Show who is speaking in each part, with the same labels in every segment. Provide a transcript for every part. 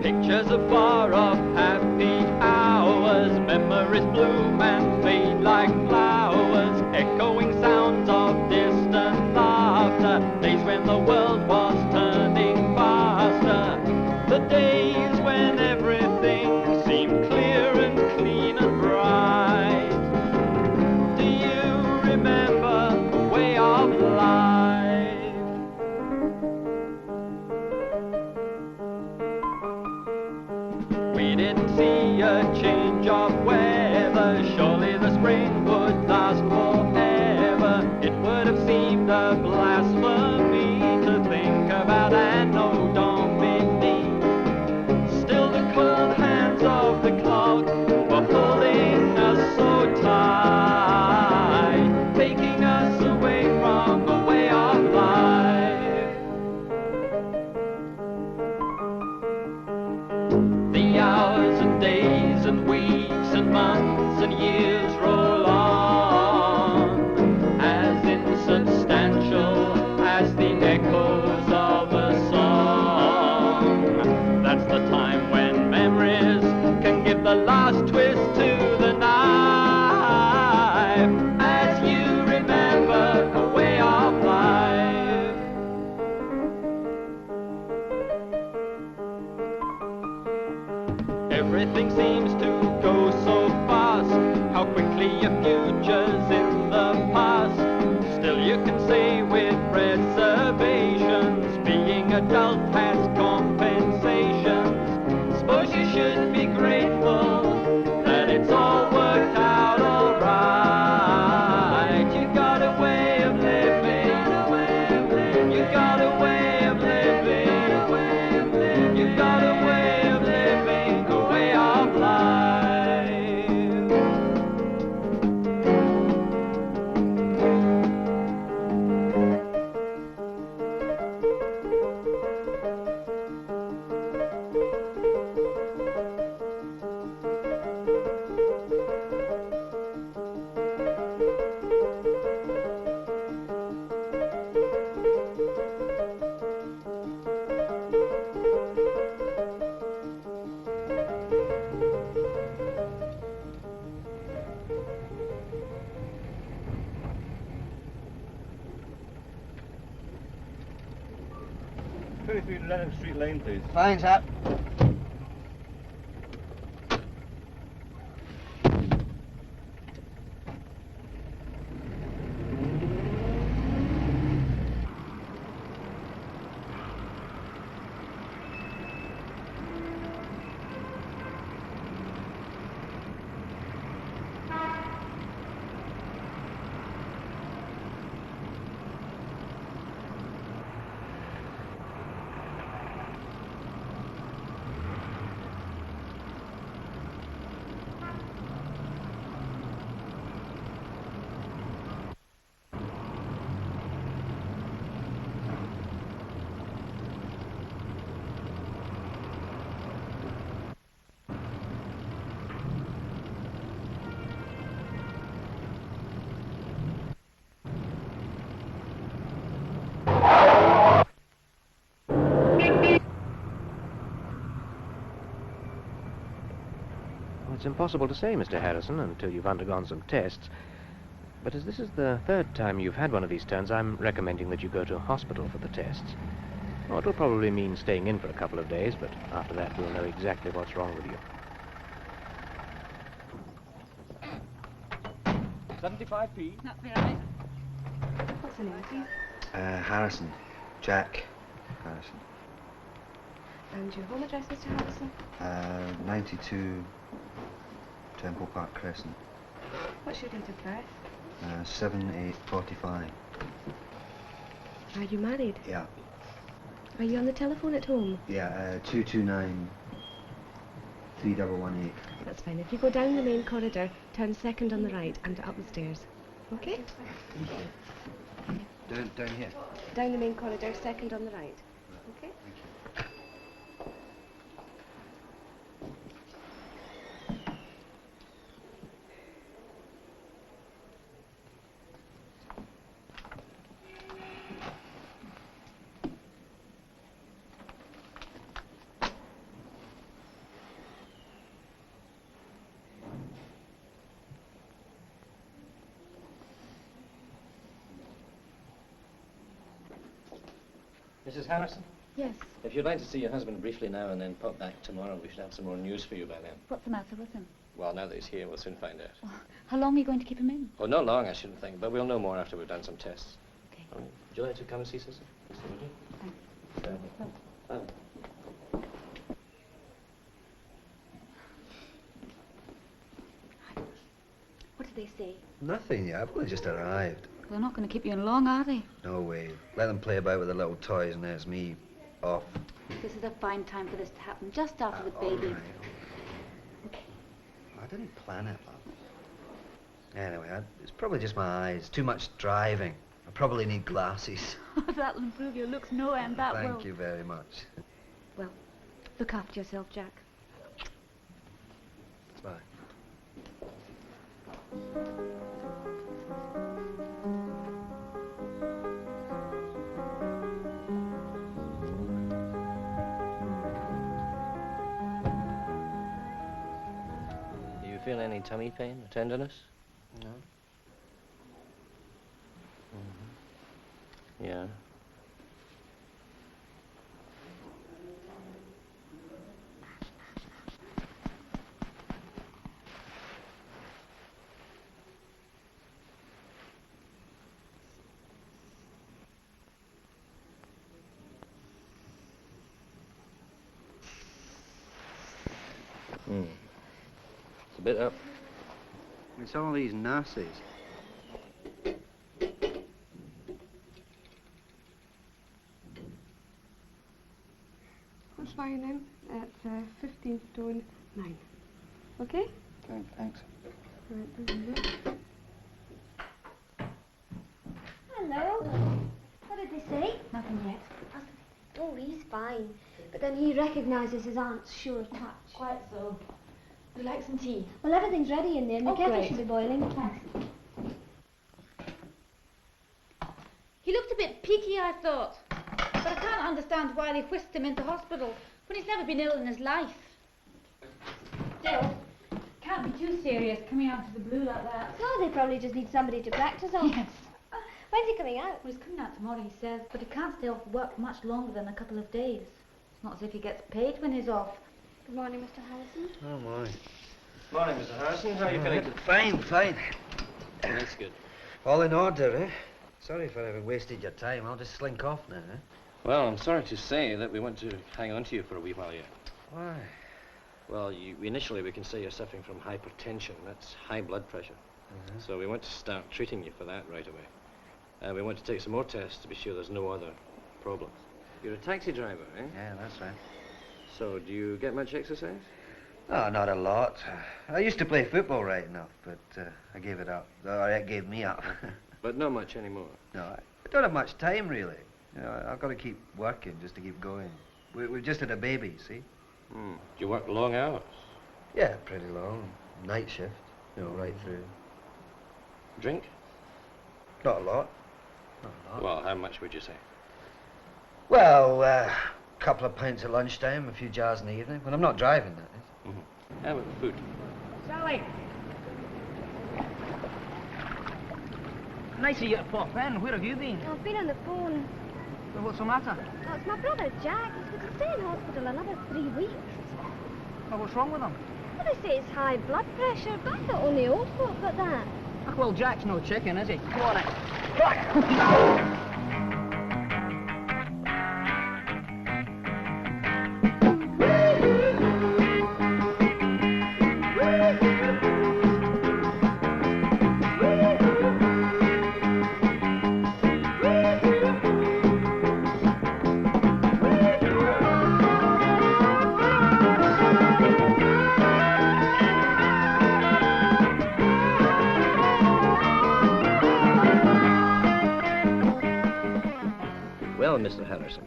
Speaker 1: Pictures of far-off happy hours, memories bloom and fade like flowers, echoing sounds of distant laughter, days when the world was turning faster, the days when everything seemed clear and clean and bright. Do you remember the way of life? We didn't see a change of weather, surely the spring would last forever. It would have seemed a blasphemy to think about Anno Domini. Still the cold hands of the clock were holding us so tight, taking us away from the way of life. The hours and days and weeks and months and years roll on, as insubstantial as the echoes of a song. That's the time when memories can give the last twist to the knife, as you remember the way of life. Everything seems to go so fast, how quickly your future's in the past. Still you can say with reservations, being adult has compensations. Suppose you should be grateful that it's all worked out alright. You got a way of living, you got a way of living, you got a way of living, a way of life.
Speaker 2: Street Lane, please.
Speaker 3: Fine, sir.
Speaker 4: It's impossible to say, Mr. Harrison, until you've undergone some tests. But as this is the third time you've had one of these turns, I'm recommending that you go to hospital for the tests. Oh, it'll probably mean staying in for a couple of days, but after that we'll know exactly what's wrong with you.
Speaker 2: 75p.
Speaker 5: That'll be right. What's the name, please?
Speaker 3: Harrison. Jack Harrison.
Speaker 5: And your home address, Mr. Harrison?
Speaker 3: 92 Temple Park Crescent.
Speaker 5: What's your date of birth?
Speaker 3: 7/8/45.
Speaker 5: Are you married?
Speaker 3: Yeah.
Speaker 5: Are you on the telephone at home?
Speaker 3: Yeah, 229 3118.
Speaker 5: That's fine. If you go down the main corridor, turn second on the right and up the stairs. Okay?
Speaker 3: Down here.
Speaker 5: Down the main corridor, second on the right. Okay?
Speaker 3: Thank you.
Speaker 4: Mrs. Harrison?
Speaker 5: Yes.
Speaker 4: If you'd like to see your husband briefly now and then pop back tomorrow, we should have some more news for you by then.
Speaker 6: What's the matter with him?
Speaker 4: Well, now that he's here, we'll soon find out.
Speaker 6: Oh, how long are you going to keep him in?
Speaker 4: Oh, not long, I shouldn't think, but we'll know more after we've done some tests.
Speaker 6: Okay.
Speaker 4: Would you like to come and see Sister?
Speaker 6: Thanks. What did they say?
Speaker 3: Nothing yet. I've only just arrived.
Speaker 6: They're not going to keep you in long, are they?
Speaker 3: No way. Let them play about with the little toys and there's me off.
Speaker 6: This is a fine time for this to happen, just after the
Speaker 3: All
Speaker 6: baby.
Speaker 3: right. I didn't plan it, love. Anyway, it's probably just my eyes. Too much driving. I probably need glasses.
Speaker 6: That'll improve your looks no end, that will.
Speaker 3: Thank you very much.
Speaker 5: Well, look after yourself, Jack.
Speaker 3: Bye.
Speaker 4: Do you feel any tummy pain or tenderness?
Speaker 3: No.
Speaker 4: Yeah. It's a bit up.
Speaker 3: It's all these nurses.
Speaker 5: What's fine then? It's 15 stone 9. Okay?
Speaker 3: Okay, thanks.
Speaker 5: Right, there you go.
Speaker 7: Hello. What did they say?
Speaker 6: Nothing yet.
Speaker 7: Oh, he's fine. But then he recognises his aunt's sure touch.
Speaker 6: Quite so. Would you like some tea?
Speaker 7: Well, everything's ready in there, and the
Speaker 6: Oh,
Speaker 7: kettle
Speaker 6: great.
Speaker 7: should be boiling.
Speaker 6: Thanks. He looked a bit peaky, I thought. But I can't understand why they whisked him into hospital when he's never been ill in his life. Still, can't be too serious coming out of the blue like that.
Speaker 7: No, they probably just need somebody to practice on.
Speaker 6: Yes.
Speaker 7: When's he coming out?
Speaker 6: Well, he's coming out tomorrow, he says, but he can't stay off work much longer than a couple of days. It's not as if he gets paid when he's off.
Speaker 7: Good morning, Mr. Harrison.
Speaker 3: Oh, my.
Speaker 4: Morning, Mr. Harrison. How are you feeling?
Speaker 3: Fine, fine.
Speaker 4: That's good.
Speaker 3: All in order, eh? Sorry if I ever wasted your time. I'll just slink off now, eh?
Speaker 4: Well, I'm sorry to say that we want to hang on to you for a wee while yet.
Speaker 3: Why?
Speaker 4: Well, initially we can say you're suffering from hypertension. That's high blood pressure. So we want to start treating you for that right away. We want to take some more tests to be sure there's no other problems. You're a taxi driver, eh?
Speaker 3: Yeah, that's right.
Speaker 4: So do you get much exercise?
Speaker 3: Oh, not a lot. I used to play football right enough, but I gave it up. Or it gave me up.
Speaker 4: But not much anymore.
Speaker 3: No, I don't have much time, really. You know, I've got to keep working just to keep going. We've just had a baby, see?
Speaker 4: Do you work long hours?
Speaker 3: Yeah, pretty long. Night shift, you know, right through.
Speaker 4: Drink?
Speaker 3: Not a lot. Not a lot.
Speaker 4: Well, how much would you say?
Speaker 3: Well, a couple of pints at lunchtime, a few jars in the evening. When I'm not driving, that is.
Speaker 4: How about food?
Speaker 8: Sally! Nice of you to pop in. Where have you been?
Speaker 7: I've been on the phone.
Speaker 8: Well, what's the matter?
Speaker 7: Oh, it's my brother, Jack. He's going to stay in hospital another 3 weeks.
Speaker 8: Well, what's wrong with him?
Speaker 7: Well, they say it's high blood pressure, but I thought only old folk got that.
Speaker 8: Ah, well, Jack's no chicken, is he? Come on in.
Speaker 4: Well, Mr. Harrison,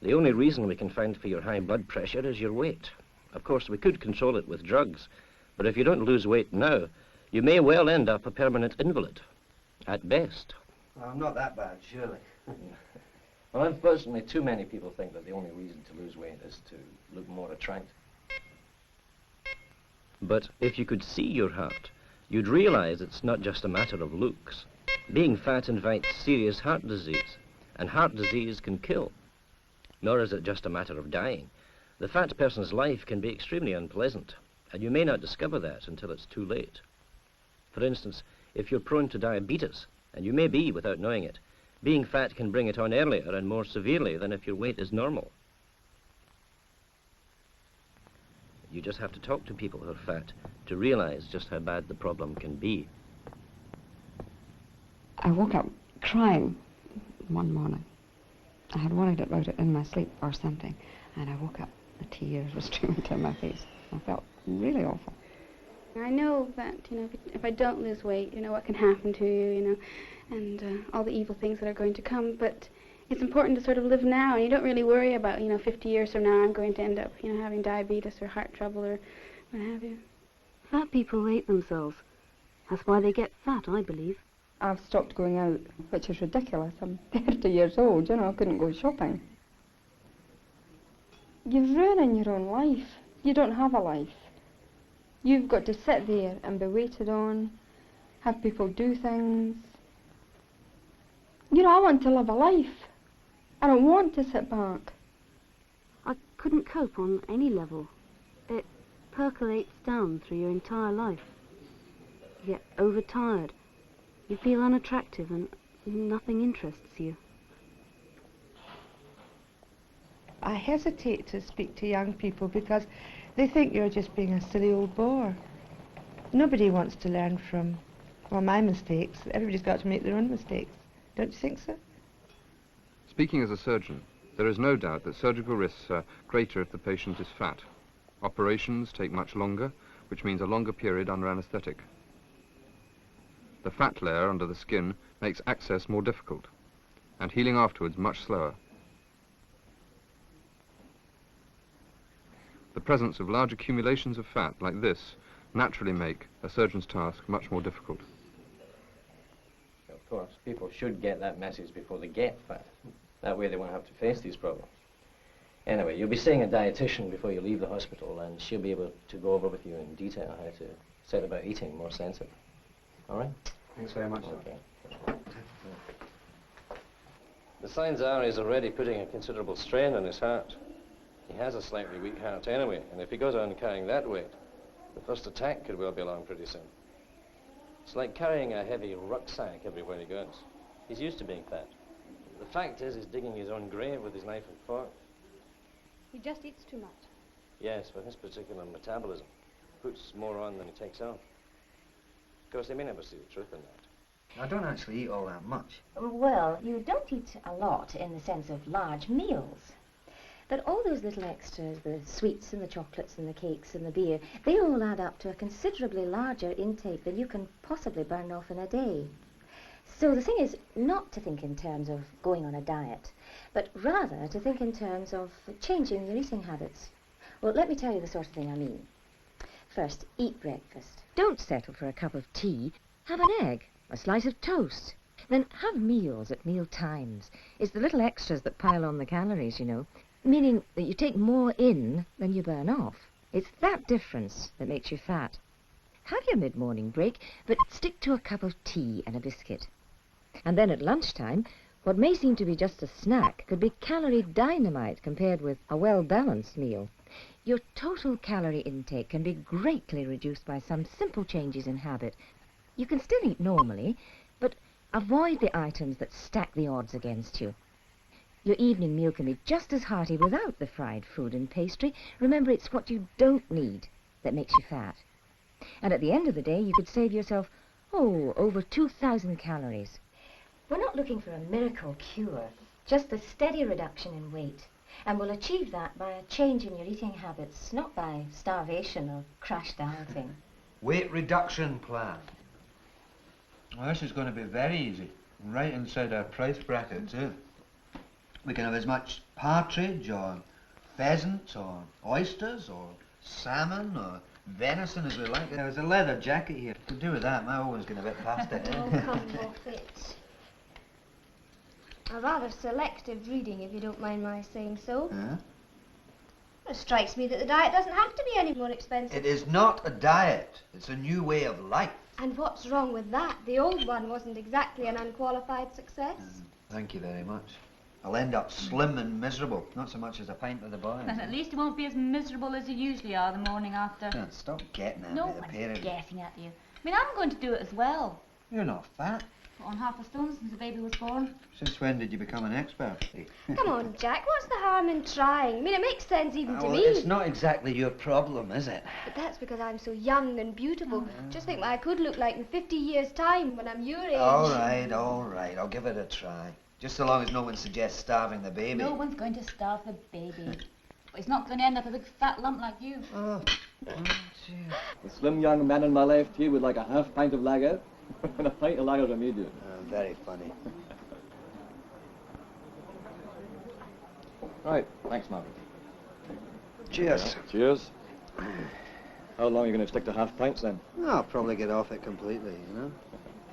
Speaker 4: the only reason we can find for your high blood pressure is your weight. Of course, we could control it with drugs, but if you don't lose weight now, you may well end up a permanent invalid, at best.
Speaker 3: Well, I'm not that bad, surely.
Speaker 4: Well, unfortunately, too many people think that the only reason to lose weight is to look more attractive. But if you could see your heart, you'd realize it's not just a matter of looks. Being fat invites serious heart disease, and heart disease can kill.
Speaker 9: Nor is it just a matter of dying. The fat person's life can be extremely unpleasant, and you may not discover that until it's too late. For instance, if you're prone to diabetes, and you may be without knowing it, being fat can bring it on earlier and more severely than if your weight is normal. You just have to talk to people who are fat to realize just how bad the problem can be.
Speaker 10: I woke up crying one morning. I had worried about it in my sleep or something, and I woke up, the tears were streaming down my face. I felt really awful.
Speaker 11: I know that, if I don't lose weight, what can happen to you, and all the evil things that are going to come, but it's important to sort of live now, and you don't really worry about, 50 years from now I'm going to end up, having diabetes or heart trouble or what have you.
Speaker 12: Fat people hate themselves. That's why they get fat, I believe.
Speaker 10: I've stopped going out, which is ridiculous. I'm 30 years old, I couldn't go shopping. You're ruining your own life. You don't have a life. You've got to sit there and be waited on, have people do things. I want to live a life. I don't want to sit back.
Speaker 12: I couldn't cope on any level. It percolates down through your entire life. You get overtired. You feel unattractive and nothing interests you.
Speaker 13: I hesitate to speak to young people because they think you're just being a silly old bore. Nobody wants to learn from, my mistakes. Everybody's got to make their own mistakes. Don't you think so?
Speaker 14: Speaking as a surgeon, there is no doubt that surgical risks are greater if the patient is fat. Operations take much longer, which means a longer period under anaesthetic. The fat layer under the skin makes access more difficult, and healing afterwards much slower. The presence of large accumulations of fat like this naturally make a surgeon's task much more difficult.
Speaker 9: Of course, people should get that message before they get fat. That way they won't have to face these problems. Anyway, you'll be seeing a dietitian before you leave the hospital, and she'll be able to go over with you in detail how to set about eating more sensibly. All right?
Speaker 3: Thanks very much.
Speaker 9: Okay. The signs are he's already putting a considerable strain on his heart. He has a slightly weak heart anyway, and if he goes on carrying that weight, the first attack could well be along pretty soon. It's like carrying a heavy rucksack everywhere he goes. He's used to being fat. The fact is, he's digging his own grave with his knife and fork.
Speaker 11: He just eats too much.
Speaker 9: Yes, for his particular metabolism. Puts more on than he takes off. Of course, they may never see the truth in that.
Speaker 3: I don't actually eat all that much.
Speaker 15: Well, you don't eat a lot in the sense of large meals. But all those little extras, the sweets and the chocolates and the cakes and the beer, they all add up to a considerably larger intake than you can possibly burn off in a day. So the thing is not to think in terms of going on a diet, but rather to think in terms of changing your eating habits. Well, let me tell you the sort of thing I mean. First, eat breakfast. Don't settle for a cup of tea. Have an egg, a slice of toast. Then have meals at meal times. It's the little extras that pile on the calories, meaning that you take more in than you burn off. It's that difference that makes you fat. Have your mid-morning break, but stick to a cup of tea and a biscuit. And then at lunchtime, what may seem to be just a snack could be calorie dynamite compared with a well-balanced meal. Your total calorie intake can be greatly reduced by some simple changes in habit. You can still eat normally, but avoid the items that stack the odds against you. Your evening meal can be just as hearty without the fried food and pastry. Remember, it's what you don't need that makes you fat. And at the end of the day, you could save yourself, over 2,000 calories. We're not looking for a miracle cure, just a steady reduction in weight. And we'll achieve that by a change in your eating habits, not by starvation or crash dieting.
Speaker 3: Weight reduction plan.
Speaker 16: Well, this is going to be very easy. Right inside our price bracket, too. We can have as much partridge or pheasants or oysters or salmon or venison as we like. There's a leather jacket here. To do with that, my owen's getting a bit past it.
Speaker 7: Oh, come off it. A rather selective reading, if you don't mind my saying so.
Speaker 3: Huh?
Speaker 7: It strikes me that the diet doesn't have to be any more expensive.
Speaker 3: It is not a diet. It's a new way of life.
Speaker 7: And what's wrong with that? The old one wasn't exactly an unqualified success.
Speaker 3: Thank you very much.
Speaker 16: I'll end up slim and miserable, not so much as a pint of the boy.
Speaker 6: And at least you won't be as miserable as you usually are the morning after.
Speaker 16: Yeah, stop getting at
Speaker 6: No
Speaker 16: me, the
Speaker 6: one's
Speaker 16: pair of you.
Speaker 6: guessing at you. I mean, I'm going to do it as well.
Speaker 16: You're not fat.
Speaker 6: Put on half a stone since the baby was born.
Speaker 16: Since when did you become an expert?
Speaker 7: Come on, Jack, what's the harm in trying? I mean, it makes sense even to
Speaker 3: Well,
Speaker 7: me.
Speaker 3: it's not exactly your problem, is it?
Speaker 7: But that's because I'm so young and beautiful. Just think what I could look like in 50 years' time when I'm your age.
Speaker 16: All right, I'll give it a try. Just so long as no one suggests starving the baby.
Speaker 6: No one's going to starve the baby. But he's not going to end up a big fat lump like you.
Speaker 16: Oh,
Speaker 2: The slim young man on my left here would like a half pint of lager and a pint of lager immediate.
Speaker 16: Very funny.
Speaker 2: Right, thanks, Margaret.
Speaker 16: Cheers.
Speaker 2: Cheers. How long are you going to stick to half pints then?
Speaker 16: No, I'll probably get off it completely, you know?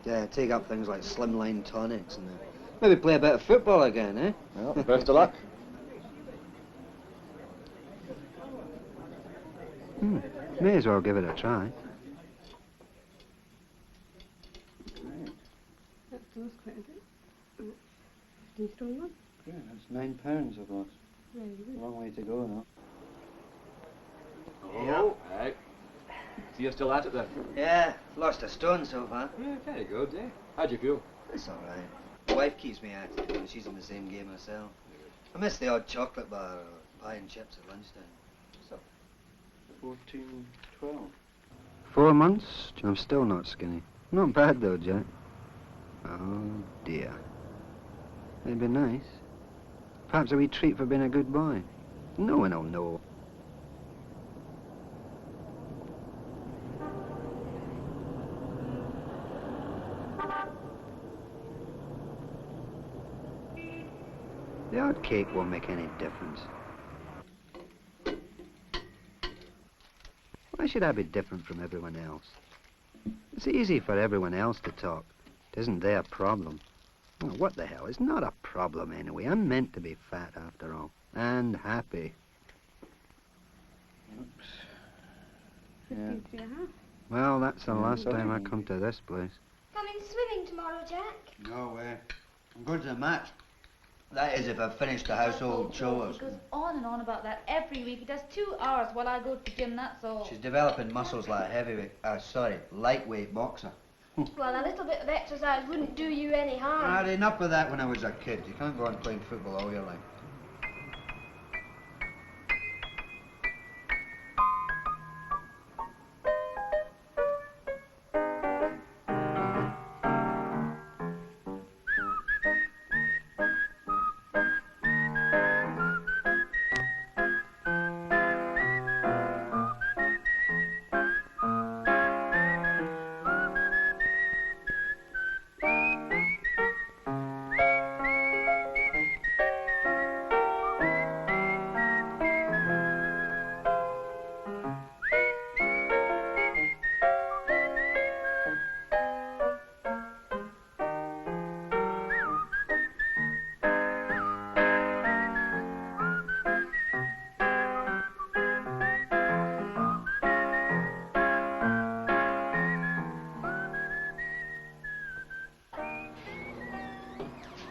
Speaker 16: Yeah, take up things like slimline tonics and maybe play a bit of football again, eh?
Speaker 2: Well, best of luck.
Speaker 16: May as well give it a try.
Speaker 12: That feels quite a bit. Do you still want?
Speaker 16: Yeah, that's £9 I've lost.
Speaker 12: Very good.
Speaker 16: Long way to go now.
Speaker 2: Oh, right. So you're still at it then?
Speaker 16: Yeah, lost a stone so far.
Speaker 2: Yeah, very good, eh? How'd you feel?
Speaker 16: It's all right. My wife keeps me active and she's in the same game herself. I miss the odd chocolate bar or pie and chips at lunchtime. So,
Speaker 17: 14, 12.
Speaker 16: 4 months? I'm still not skinny. Not bad though, Jack. Oh dear. It'd be nice. Perhaps a wee treat for being a good boy. No one will know. The odd cake won't make any difference. Why should I be different from everyone else? It's easy for everyone else to talk. It isn't their problem. Well, what the hell? It's not a problem anyway. I'm meant to be fat after all. And happy.
Speaker 17: Oops.
Speaker 12: 53 and a half.
Speaker 16: Well, that's the last
Speaker 17: sorry.
Speaker 16: time I come to this place.
Speaker 7: Coming swimming tomorrow, Jack?
Speaker 16: No way. I'm going to the match. That is if I've finished the household chores.
Speaker 6: He goes on and on about that every week. He does 2 hours while I go to the gym, that's all.
Speaker 16: She's developing muscles like a lightweight boxer.
Speaker 7: Well, a little bit of exercise wouldn't do you any harm.
Speaker 16: I had enough of that when I was a kid. You can't go on playing football all your life.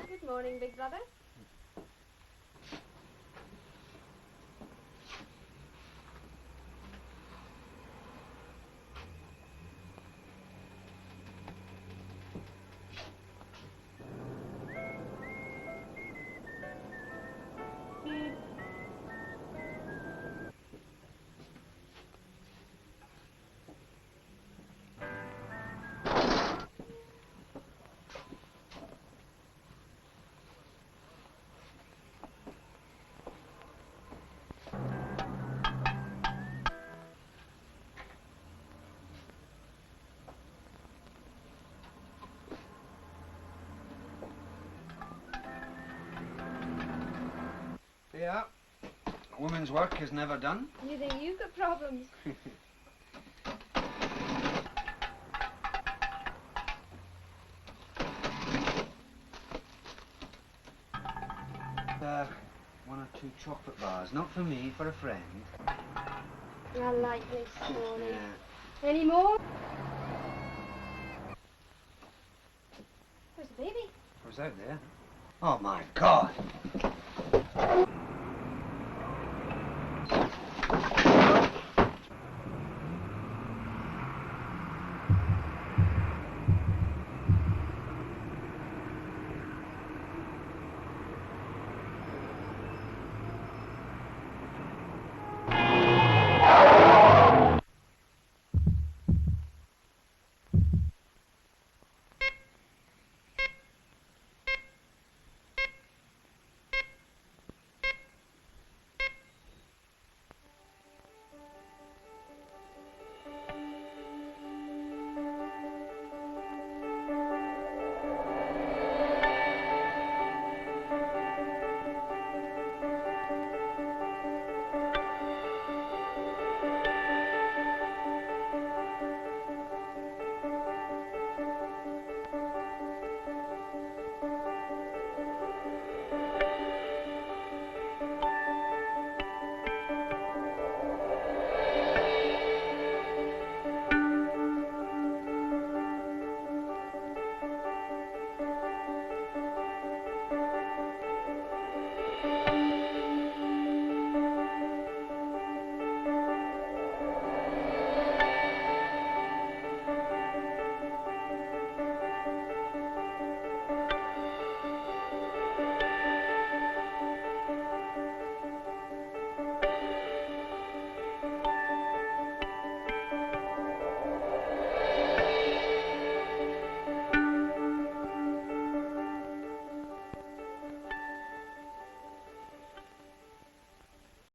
Speaker 7: Good morning, big brother. Yeah. A woman's work is never done. You think you've got problems?
Speaker 16: One or two chocolate bars. Not for me, for a friend.
Speaker 7: I like this morning.
Speaker 16: Yeah.
Speaker 7: Any more? Where's the baby?
Speaker 16: I was out there. Oh, my God.